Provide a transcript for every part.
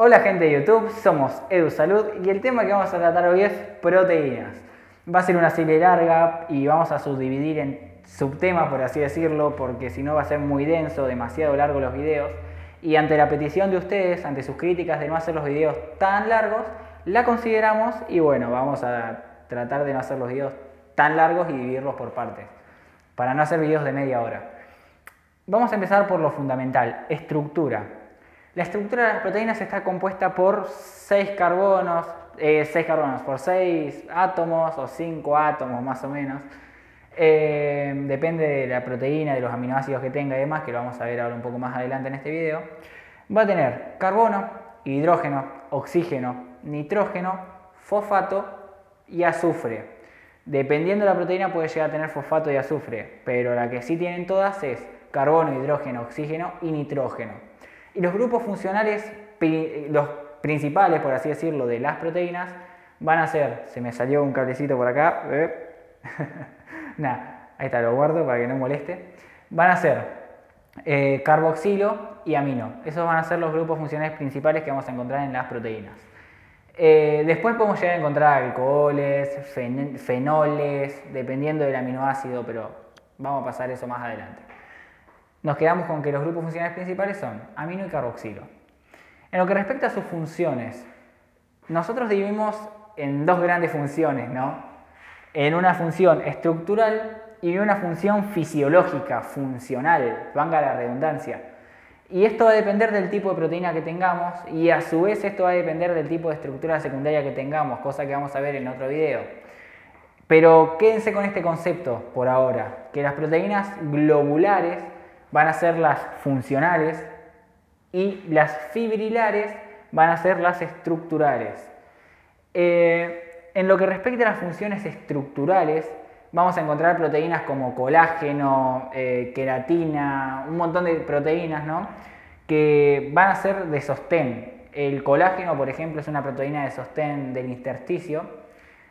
Hola gente de YouTube, somos EduSalud y el tema que vamos a tratar hoy es proteínas. Va a ser una serie larga y vamos a subdividir en subtemas, por así decirlo, porque si no va a ser muy denso, demasiado largo los videos. Y ante la petición de ustedes, ante sus críticas de no hacer los videos tan largos, la consideramos y bueno, vamos a tratar de no hacer los videos tan largos y dividirlos por partes, para no hacer videos de media hora. Vamos a empezar por lo fundamental, estructura. La estructura de las proteínas está compuesta por 6 carbonos, por 6 átomos o 5 átomos más o menos. Depende de la proteína, de los aminoácidos que tenga y demás, que lo vamos a ver ahora un poco más adelante en este video. Va a tener carbono, hidrógeno, oxígeno, nitrógeno, fosfato y azufre. Dependiendo de la proteína puede llegar a tener fosfato y azufre, pero la que sí tienen todas es carbono, hidrógeno, oxígeno y nitrógeno. Y los grupos funcionales, los principales, por así decirlo, de las proteínas, van a ser, se me salió un cablecito por acá, nada, ahí está, lo guardo para que no moleste, van a ser carboxilo y amino. Esos van a ser los grupos funcionales principales que vamos a encontrar en las proteínas. Después podemos llegar a encontrar alcoholes, fenoles, dependiendo del aminoácido, pero vamos a pasar eso más adelante. Nos quedamos con que los grupos funcionales principales son amino y carboxilo. En lo que respecta a sus funciones, nosotros dividimos en dos grandes funciones, ¿no? En una función estructural y en una función fisiológica, funcional, valga la redundancia. Y esto va a depender del tipo de proteína que tengamos y a su vez esto va a depender del tipo de estructura secundaria que tengamos, cosa que vamos a ver en otro video. Pero quédense con este concepto por ahora, que las proteínas globulares van a ser las funcionales y las fibrilares van a ser las estructurales. En lo que respecta a las funciones estructurales, vamos a encontrar proteínas como colágeno, queratina, un montón de proteínas, ¿no?, que van a ser de sostén. El colágeno, por ejemplo, es una proteína de sostén del intersticio,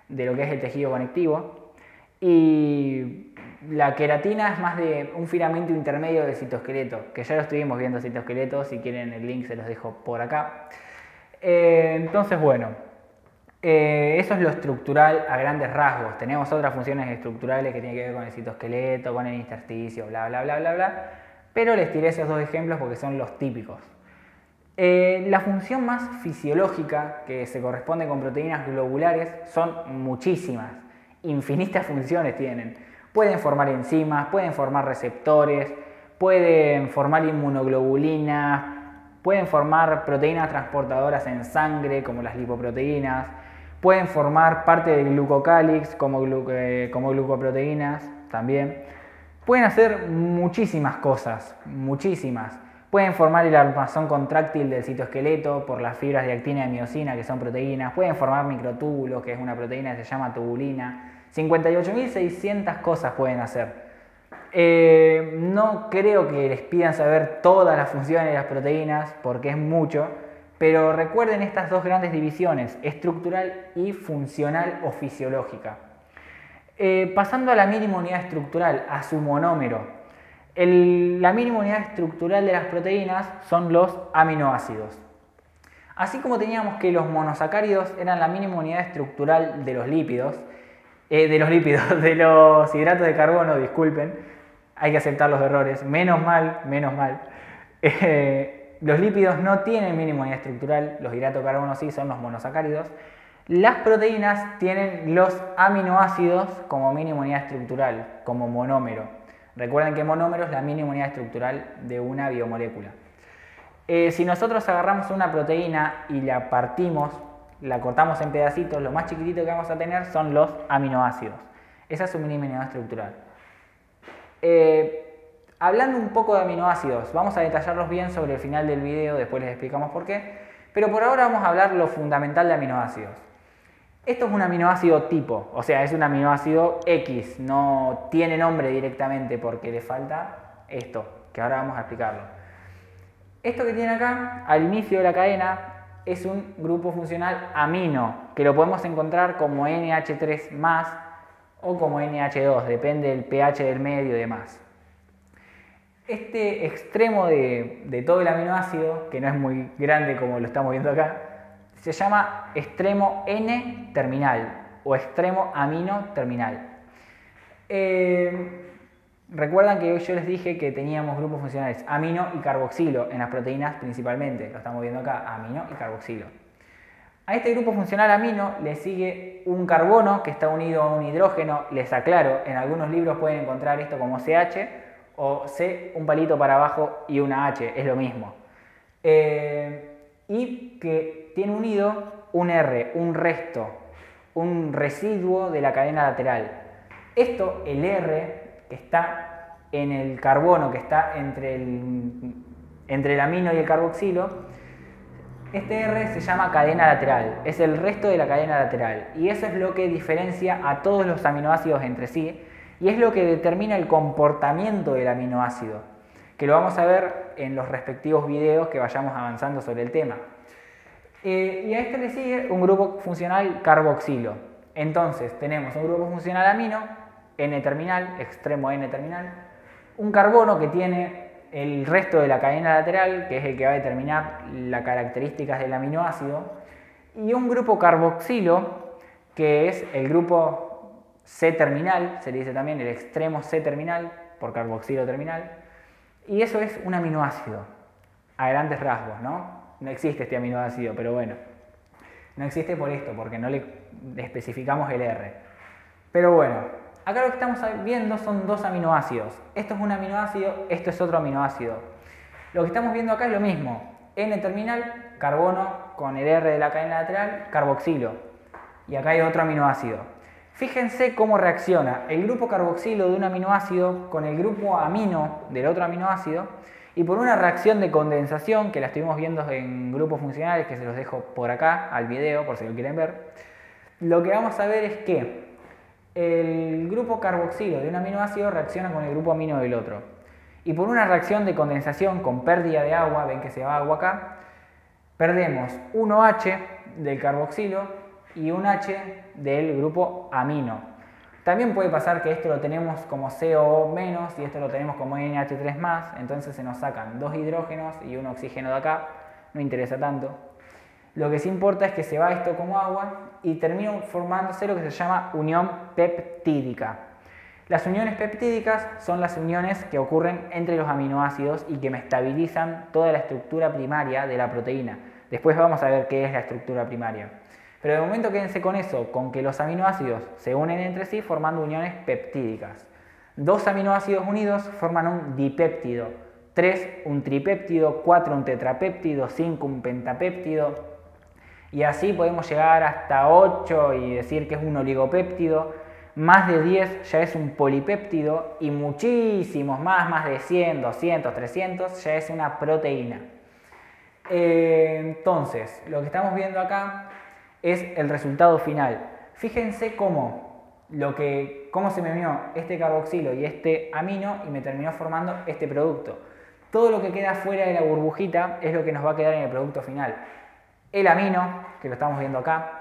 de lo que es el tejido conectivo, y la queratina es más de un filamento intermedio del citoesqueleto, que ya lo estuvimos viendo el citoesqueleto, si quieren el link se los dejo por acá. Entonces, bueno, eso es lo estructural a grandes rasgos. Tenemos otras funciones estructurales que tienen que ver con el citoesqueleto, con el intersticio, bla, bla, bla, bla, bla, pero les tiré esos dos ejemplos porque son los típicos. La función más fisiológica que se corresponde con proteínas globulares son muchísimas, infinitas funciones tienen. Pueden formar enzimas, pueden formar receptores, pueden formar inmunoglobulinas, pueden formar proteínas transportadoras en sangre como las lipoproteínas, pueden formar parte del glucocálix como glucoproteínas también. Pueden hacer muchísimas cosas, muchísimas. Pueden formar el armazón contráctil del citoesqueleto por las fibras de actina y miosina, que son proteínas. Pueden formar microtúbulos, que es una proteína que se llama tubulina. 58.600 cosas pueden hacer. No creo que les pidan saber todas las funciones de las proteínas, porque es mucho, pero recuerden estas dos grandes divisiones, estructural y funcional o fisiológica. Pasando a la mínima unidad estructural, a su monómero. La mínima unidad estructural de las proteínas son los aminoácidos. Así como teníamos que los monosacáridos eran la mínima unidad estructural de los lípidos, de los hidratos de carbono, disculpen, hay que aceptar los errores, menos mal. Los lípidos no tienen mínima unidad estructural, los hidratos de carbono sí, son los monosacáridos. Las proteínas tienen los aminoácidos como mínima unidad estructural, como monómero. Recuerden que monómero es la mínima unidad estructural de una biomolécula. Si nosotros agarramos una proteína y la partimos, la cortamos en pedacitos, lo más chiquitito que vamos a tener son los aminoácidos. Esa es su mínima unidad estructural. Hablando un poco de aminoácidos, vamos a detallarlos bien sobre el final del video, después les explicamos por qué, pero por ahora vamos a hablar lo fundamental de aminoácidos. Esto es un aminoácido tipo, o sea, es un aminoácido X, no tiene nombre directamente porque le falta esto, que ahora vamos a explicarlo. Esto que tiene acá, al inicio de la cadena, es un grupo funcional amino, que lo podemos encontrar como NH3+, o como NH2, depende del pH del medio y demás. Este extremo de todo el aminoácido, que no es muy grande como lo estamos viendo acá, se llama extremo N-terminal o extremo amino terminal. Recuerdan que yo les dije que teníamos grupos funcionales amino y carboxilo en las proteínas principalmente, lo estamos viendo acá, amino y carboxilo. A este grupo funcional amino le sigue un carbono que está unido a un hidrógeno, les aclaro, en algunos libros pueden encontrar esto como CH o C, un palito para abajo y una H, es lo mismo. Y que tiene unido un R, un resto, un residuo de la cadena lateral. Esto, el R, que está en el carbono, que está entre el amino y el carboxilo, este R se llama cadena lateral, es el resto de la cadena lateral. Y eso es lo que diferencia a todos los aminoácidos entre sí y es lo que determina el comportamiento del aminoácido, que lo vamos a ver en los respectivos videos que vayamos avanzando sobre el tema. Y a este le sigue un grupo funcional carboxilo. Entonces tenemos un grupo funcional amino, N-terminal, extremo N-terminal, un carbono que tiene el resto de la cadena lateral, que es el que va a determinar las características del aminoácido, y un grupo carboxilo, que es el grupo C-terminal, se le dice también el extremo C-terminal, por carboxilo terminal, y eso es un aminoácido, a grandes rasgos, ¿no? No existe este aminoácido, pero bueno, no existe por esto, porque no le especificamos el R. Pero bueno, acá lo que estamos viendo son dos aminoácidos. Esto es un aminoácido, esto es otro aminoácido. Lo que estamos viendo acá es lo mismo. N-terminal, carbono con el R de la cadena lateral, carboxilo. Y acá hay otro aminoácido. Fíjense cómo reacciona el grupo carboxilo de un aminoácido con el grupo amino del otro aminoácido. Y por una reacción de condensación, que la estuvimos viendo en grupos funcionales, que se los dejo por acá al video, por si lo quieren ver, lo que vamos a ver es que el grupo carboxilo de un aminoácido reacciona con el grupo amino del otro. Y por una reacción de condensación con pérdida de agua, ven que se va agua acá, perdemos un OH del carboxilo y un H del grupo amino. También puede pasar que esto lo tenemos como CO- y esto lo tenemos como NH3+, entonces se nos sacan dos hidrógenos y un oxígeno de acá, no interesa tanto. Lo que sí importa es que se va esto como agua y termina formándose lo que se llama unión peptídica. Las uniones peptídicas son las uniones que ocurren entre los aminoácidos y que me estabilizan toda la estructura primaria de la proteína. Después vamos a ver qué es la estructura primaria. Pero de momento quédense con eso, con que los aminoácidos se unen entre sí formando uniones peptídicas. Dos aminoácidos unidos forman un dipéptido, 3 un tripéptido, 4 un tetrapéptido, 5 un pentapéptido, y así podemos llegar hasta 8 y decir que es un oligopéptido, más de 10 ya es un polipéptido y muchísimos más de 100, 200, 300 ya es una proteína. Entonces, lo que estamos viendo acá es el resultado final. Fíjense cómo se me unió este carboxilo y este amino y me terminó formando este producto. Todo lo que queda fuera de la burbujita es lo que nos va a quedar en el producto final. El amino, que lo estamos viendo acá,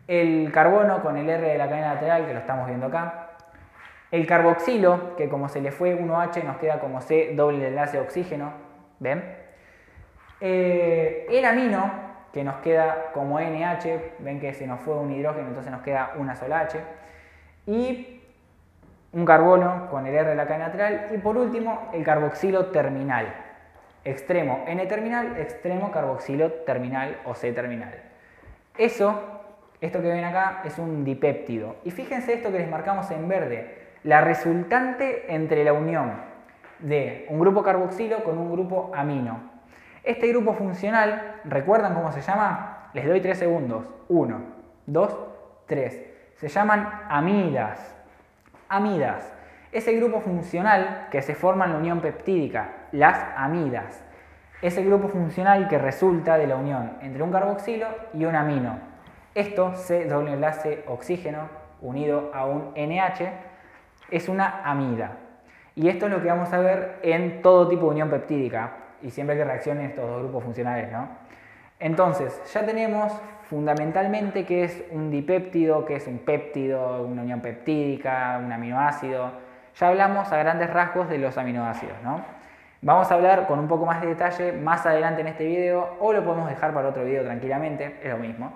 el carbono con el R de la cadena lateral, que lo estamos viendo acá, el carboxilo, que como se le fue un OH nos queda como C doble enlace oxígeno, ¿ven? El amino, que nos queda como NH, ven que se nos fue un hidrógeno, entonces nos queda una sola H, y un carbono con el R de la cadena lateral, y por último el carboxilo terminal, extremo N-terminal, extremo carboxilo terminal o C-terminal. Esto que ven acá es un dipéptido, y fíjense esto que les marcamos en verde, la resultante entre la unión de un grupo carboxilo con un grupo amino. Este grupo funcional, ¿recuerdan cómo se llama? Les doy 3 segundos. 1, 2, 3. Se llaman amidas. Amidas. Ese grupo funcional que se forma en la unión peptídica, las amidas. Ese grupo funcional que resulta de la unión entre un carboxilo y un amino. Esto, C doble enlace oxígeno unido a un NH, es una amida. Y esto es lo que vamos a ver en todo tipo de unión peptídica. Y siempre que reaccionen estos dos grupos funcionales, ¿no? Entonces, ya tenemos fundamentalmente qué es un dipéptido, qué es un péptido, una unión peptídica, un aminoácido. Ya hablamos a grandes rasgos de los aminoácidos, ¿no? Vamos a hablar con un poco más de detalle más adelante en este video, o lo podemos dejar para otro video tranquilamente, es lo mismo.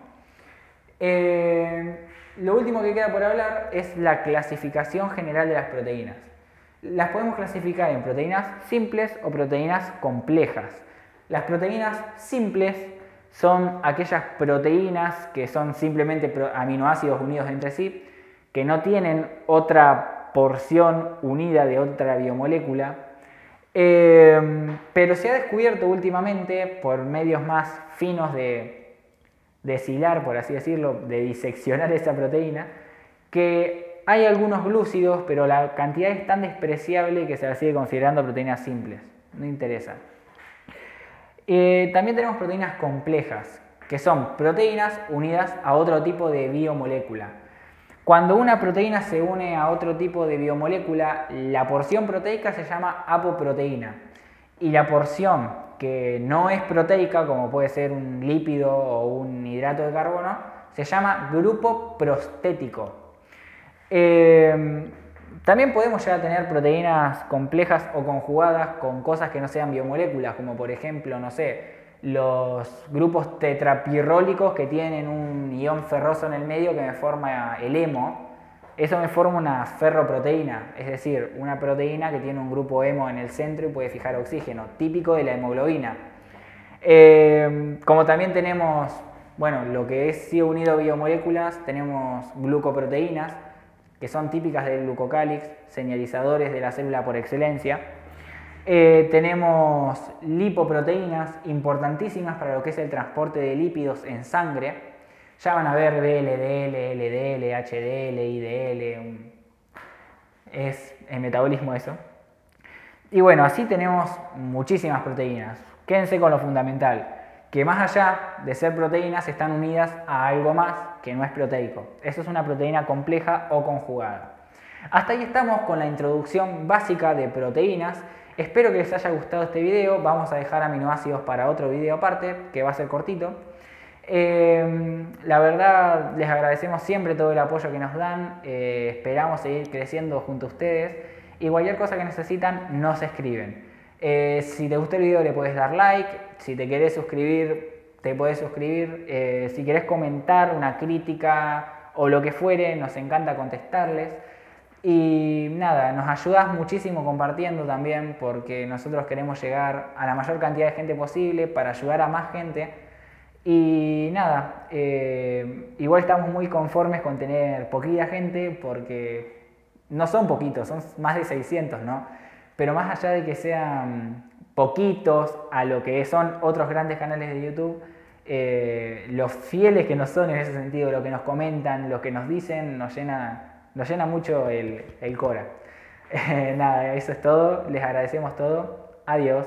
Lo último que queda por hablar es la clasificación general de las proteínas. Las podemos clasificar en proteínas simples o proteínas complejas. Las proteínas simples son aquellas proteínas que son simplemente aminoácidos unidos entre sí, que no tienen otra porción unida de otra biomolécula, pero se ha descubierto últimamente por medios más finos de deshilar, por así decirlo, de diseccionar esa proteína, que hay algunos glúcidos, pero la cantidad es tan despreciable que se la sigue considerando proteínas simples, no interesa. También tenemos proteínas complejas, que son proteínas unidas a otro tipo de biomolécula. Cuando una proteína se une a otro tipo de biomolécula, la porción proteica se llama apoproteína. Y la porción que no es proteica, como puede ser un lípido o un hidrato de carbono, se llama grupo prostético. También podemos llegar a tener proteínas complejas o conjugadas con cosas que no sean biomoléculas, como por ejemplo, no sé, los grupos tetrapirrólicos que tienen un ion ferroso en el medio que me forma el hemo. Eso me forma una ferroproteína, es decir, una proteína que tiene un grupo hemo en el centro y puede fijar oxígeno, típico de la hemoglobina. Como también tenemos, bueno, lo que es sí unido a biomoléculas, tenemos glucoproteínas, que son típicas del glucocálix, señalizadores de la célula por excelencia. Tenemos lipoproteínas, importantísimas para lo que es el transporte de lípidos en sangre. Ya van a ver VLDL, LDL, HDL, IDL, es el metabolismo eso. Y bueno, así tenemos muchísimas proteínas. Quédense con lo fundamental, que más allá de ser proteínas están unidas a algo más que no es proteico. Eso es una proteína compleja o conjugada. Hasta ahí estamos con la introducción básica de proteínas. Espero que les haya gustado este video. Vamos a dejar aminoácidos para otro video aparte, que va a ser cortito. La verdad, les agradecemos siempre todo el apoyo que nos dan. Esperamos seguir creciendo junto a ustedes. Y cualquier cosa que necesitan, nos escriben. Si te gustó el video, le puedes dar like. Si te querés suscribir, te podés suscribir. Si querés comentar una crítica o lo que fuere, nos encanta contestarles. Y nada, nos ayudas muchísimo compartiendo también, porque nosotros queremos llegar a la mayor cantidad de gente posible para ayudar a más gente. Y nada, igual estamos muy conformes con tener poquita gente, porque no son poquitos, son más de 600, ¿no? Pero más allá de que sean poquitos a lo que son otros grandes canales de YouTube, los fieles que nos son en ese sentido, lo que nos comentan, lo que nos dicen, nos llena mucho el cora. Nada, eso es todo. Les agradecemos todo. Adiós.